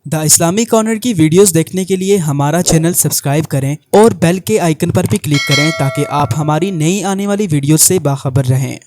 The Islami corner की videos देखने के लिए हमारा चैनल सब्सक्राइब करें और बेल के आइकन पर भी क्लिक करें ताकि आप हमारी नई आने वाली वीडियोस से बाखबर रहें।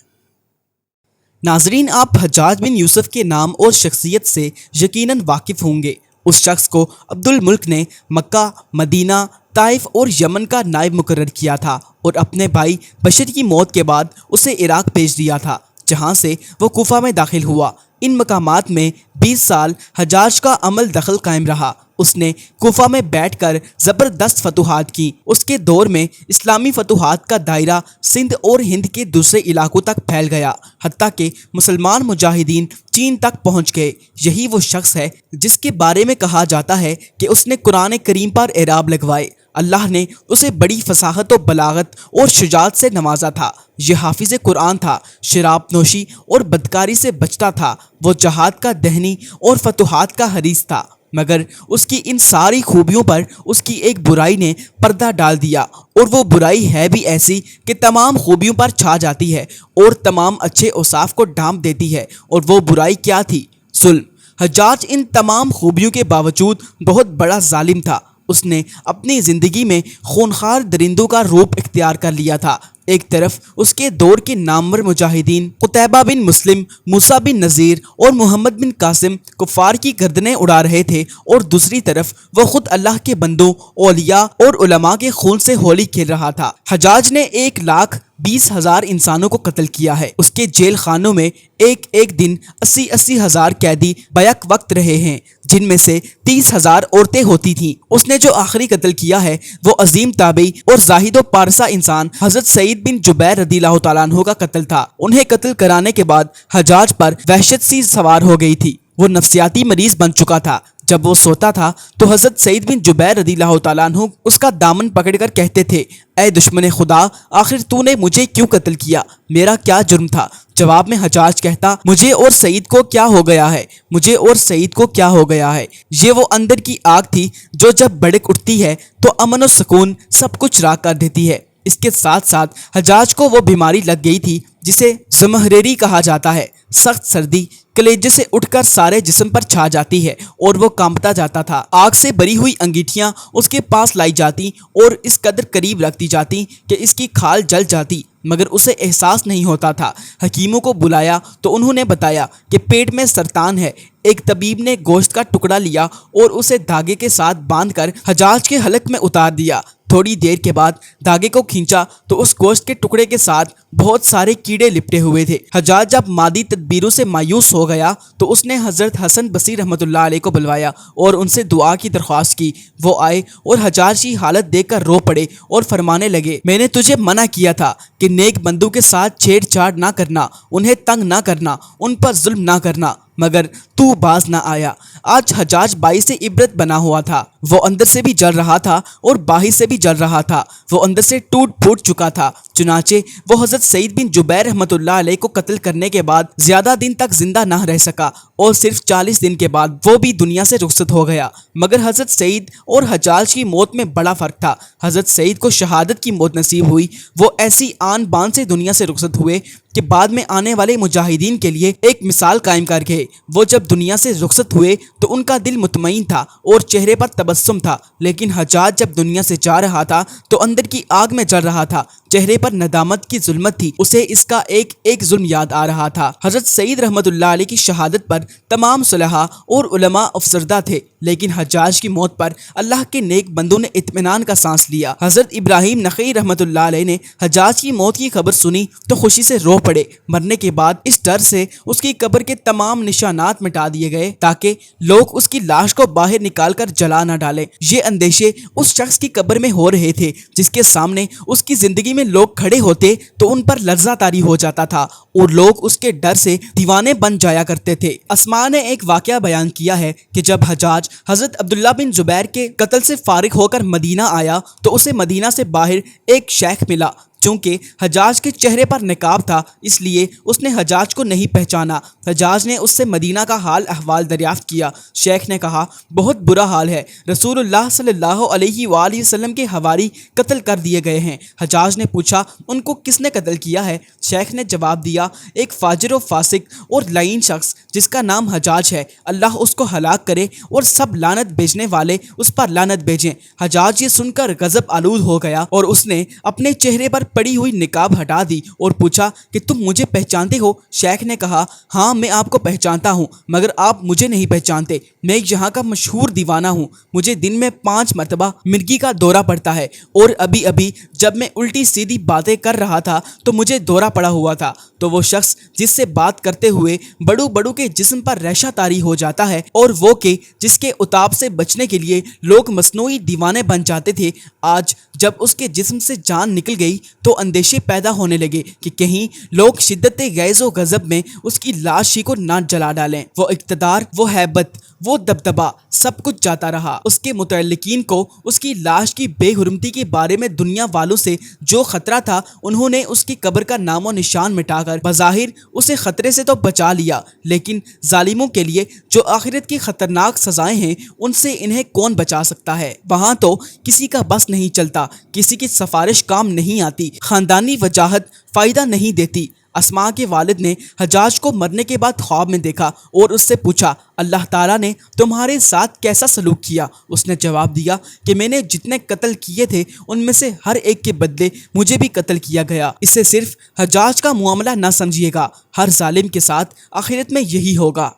नाजरीन, आप हज्जाज बिन यूसुफ के नाम और शख्सियत से यकीनन वाकिफ़ होंगे। उस शख्स को अब्दुल मुल्क ने मक्का, मदीना, ताइफ और यमन का नायब मुकर्रर किया था और अपने भाई बशर की मौत के बाद उसे इराक भेज दिया था, जहाँ से वो कूफा में दाखिल हुआ। इन मकामात में 20 साल हज्जाज का अमल दखल कायम रहा। उसने कूफा में बैठकर ज़बरदस्त फतूहात की। उसके दौर में इस्लामी फतूहात का दायरा सिंध और हिंद के दूसरे इलाकों तक फैल गया, हत्ता कि मुसलमान मुजाहिदीन चीन तक पहुंच गए। यही वो शख्स है जिसके बारे में कहा जाता है कि उसने कुरान करीम पर एराब लगवाए। अल्लाह ने उसे बड़ी फसाहत और बलागत और शुजात से नवाजा था। यह हाफिज़ कुरान था, शराब नोशी और बदकारी से बचता था। वो जहाद का दहनी और फतूहात का हरीस था, मगर उसकी इन सारी खूबियों पर उसकी एक बुराई ने पर्दा डाल दिया, और वो बुराई है भी ऐसी कि तमाम खूबियों पर छा जाती है और तमाम अच्छे औसाफ को ढांप देती है। और वो बुराई क्या थी? जुल्म। हज्जाज इन तमाम खूबियों के बावजूद बहुत बड़ा जालिम था। उसने अपनी ज़िंदगी में खूनखार दरिंदों का रूप इख्तियार कर लिया था। एक तरफ उसके दौर के नामवर मुजाहिदीन कुतैबा बिन मुस्लिम, मूसा बिन नज़ीर और मोहम्मद बिन कासिम कुफ़ार की गर्दनें उड़ा रहे थे, और दूसरी तरफ वो खुद अल्लाह के बंदों, औलिया और उलमा के खून से होली खेल रहा था। हज्जाज ने 1,20,000 इंसानों को कत्ल किया है। उसके जेल खानों में एक एक दिन 80-80 हज़ार कैदी बैक वक्त रहे हैं, जिनमें से 30,000 औरतें होती थीं। उसने जो आखिरी कत्ल किया है वो अजीम ताबी और जाहिदो पारसा इंसान हजरत सईद बिन जुबैर रदियल्लाहु ताला अन्हु का कत्ल था। उन्हें कत्ल कराने के बाद हज्जाज पर वहशत सी सवार हो गई थी। वो नफ्सियाती मरीज बन चुका था। जब वो सोता था तो हजरत सईद बिन जुबैर रदियल्लाहु ताला अन्हु उसका दामन पकड़कर कहते थे, ऐ दुश्मन खुदा, आखिर तूने मुझे क्यों कत्ल किया? मेरा क्या जुर्म था? जवाब में हज्जाज कहता, मुझे और सईद को क्या हो गया है? मुझे और सईद को क्या हो गया है? ये वो अंदर की आग थी जो जब भड़क उठती है तो अमन और सुकून सब कुछ राख कर देती है। इसके साथ साथ हज्जाज को वो बीमारी लग गई थी जिसे ज़महरेरी कहा जाता है। सख्त सर्दी कलेजे से उठकर सारे जिस्म पर छा जाती है और वो कांपता जाता था। आग से भरी हुई अंगीठियां उसके पास लाई जाती और इस कदर करीब रखती जाती कि इसकी खाल जल जाती, मगर उसे एहसास नहीं होता था। हकीमों को बुलाया तो उन्होंने बताया कि पेट में सरतान है। एक तबीब ने गोश्त का टुकड़ा लिया और उसे धागे के साथ बांधकर हज्जाज के हलक में उतार दिया। थोड़ी देर के बाद धागे को खींचा तो उस गोश्त के टुकड़े के साथ बहुत सारे कीड़े लिपटे हुए थे। हज्जाज जब मादी तदबीरों से मायूस हो गया तो उसने हज़रत हसन बसरी रहमतुल्लाह अलैह को बुलवाया और उनसे दुआ की दरख्वास्त की। वो आए और हज्जाज की हालत देखकर रो पड़े और फरमाने लगे, मैंने तुझे मना किया था कि नेक बंदों के साथ छेड़छाड़ ना करना, उन्हें तंग ना करना, उन पर जुल्म ना करना, मगर तू बाज ना आया। आज हज्जाज बाई से इबरत बना हुआ था। वो अंदर से भी जल रहा था और बाहर से भी जल रहा था। वो अंदर से टूट फूट चुका था। चुनाचे वो हज़रत सईद बिन जुबैर रहमतुल्लाह अलैह को कत्ल करने के बाद ज़्यादा दिन तक जिंदा ना रह सका और सिर्फ 40 दिन के बाद वो भी दुनिया से रुखसत हो गया। मगर हज़रत सईद और हज्जाज की मौत में बड़ा फ़र्क था। हज़रत सईद को शहादत की मौत नसीब हुई। वो ऐसी आन बान से दुनिया से रुखसत हुए कि बाद में आने वाले मुजाहिदीन के लिए एक मिसाल कायम कर गए। वो जब दुनिया से रुखसत हुए तो उनका दिल मुतमईन था और चेहरे पर तबस्सुम था, लेकिन हज्जाज जब दुनिया से जा रहा था तो अंदर की आग में जल रहा था। चेहरे पर नदामत की जुल्मत थी। उसे इसका एक एक जुल्म याद आ रहा था। हज़रत सईद रहमतुल्लाह अलैह की शहादत पर तमाम सुलहा और उलमा अफसरदा थे, लेकिन हज्जाज की मौत पर अल्लाह के नेक बंदों ने इत्मीनान का सांस लिया। हज़रत इब्राहिम नखई रहमतुल्लाह अलैह ने हज्जाज की मौत की खबर सुनी तो खुशी से रो पड़े। मरने के बाद इस डर से उसकी कब्र के तमाम निशानात मिटा दिए गए ताकि लोग उसकी लाश को बाहर निकाल कर जला न डालें। ये अंदेशे उस शख्स की कब्र में हो रहे थे जिसके सामने उसकी जिंदगी में लोग खड़े होते तो उन पर लर्जा तारी हो जाता था और लोग उसके डर से दीवाने बन जाया करते थे। अस्मा ने एक वाकया बयान किया है कि जब हज्जाज हजरत अब्दुल्ला बिन जुबैर के कत्ल से फारिग होकर मदीना आया तो उसे मदीना से बाहर एक शेख मिला چونکہ حجاج کے چہرے پر نقاب تھا اس لیے اس نے حجاج کو نہیں پہچانا۔ حجاج نے اس سے مدینہ کا حال احوال دریافت کیا۔ شیخ نے کہا بہت برا حال ہے، رسول اللہ صلی اللہ علیہ وآلہ وسلم کے حواری قتل کر دیے گئے ہیں۔ حجاج نے پوچھا ان کو کس نے قتل کیا ہے؟ شیخ نے جواب دیا ایک فاجر و فاسق اور لعین شخص جس کا نام حجاج ہے، اللہ اس کو ہلاک کرے اور سب لعنت بھیجنے والے اس پر لعنت بھیجیں۔ حجاج یہ سن کر غضب آلود ہو گیا اور اس نے اپنے چہرے پر پڑی ہوئی نقاب ہٹا دی اور پوچھا کہ تم مجھے پہچانتے ہو؟ شیخ نے کہا ہاں میں آپ کو پہچانتا ہوں مگر آپ مجھے نہیں پہچانتے، میں یہاں کا مشہور دیوانہ ہوں، مجھے دن میں 5 مرتبہ مرگی کا دورہ پڑتا ہے اور ابھی جب میں الٹی سیدھی باتیں کر رہا تھا تو مجھے دورہ پڑا ہوا تھا۔ تو وہ شخص جس سے بات کرتے ہوئے بڑو کے جسم پر ریشہ طاری ہو جاتا ہے اور وہ کہ جس کے اتاب سے بچنے کے لیے لوگ مصنوعی دیوانے بن جاتے تھے، آج جب اس کے جسم سے جان نکل گئی تو اندیشے پیدا ہونے لگے کہ کہیں لوگ شدت غیظ و غضب میں اس کی لاش ہی کو نہ جلا ڈالیں۔ وہ اقتدار، وہ ہیبت، وہ دبدبہ سب کچھ جاتا رہا۔ اس کے متعلقین کو اس کی لاش کی بے حرمتی کے بارے میں دنیا والوں سے جو خطرہ تھا انہوں نے اس کی قبر کا نام و نشان مٹا کر بظاہر اسے خطرے سے تو بچا لیا، لیکن ظالموں کے لیے جو آخرت کی خطرناک سزائیں ہیں ان سے انہیں کون بچا سکتا ہے؟ وہاں تو کسی کا بس نہیں چلتا، کسی کی سفارش کام نہیں آتی، خاندانی وجاہت فائدہ نہیں دیتی۔ اسماء کے والد نے حجاج کو مرنے کے بعد خواب میں دیکھا اور اس سے پوچھا اللہ تعالیٰ نے تمہارے ساتھ کیسا سلوک کیا؟ اس نے جواب دیا کہ میں نے جتنے قتل کیے تھے ان میں سے ہر ایک کے بدلے مجھے بھی قتل کیا گیا۔ اسے صرف حجاج کا معاملہ نہ سمجھیے گا، ہر ظالم کے ساتھ آخرت میں یہی ہوگا۔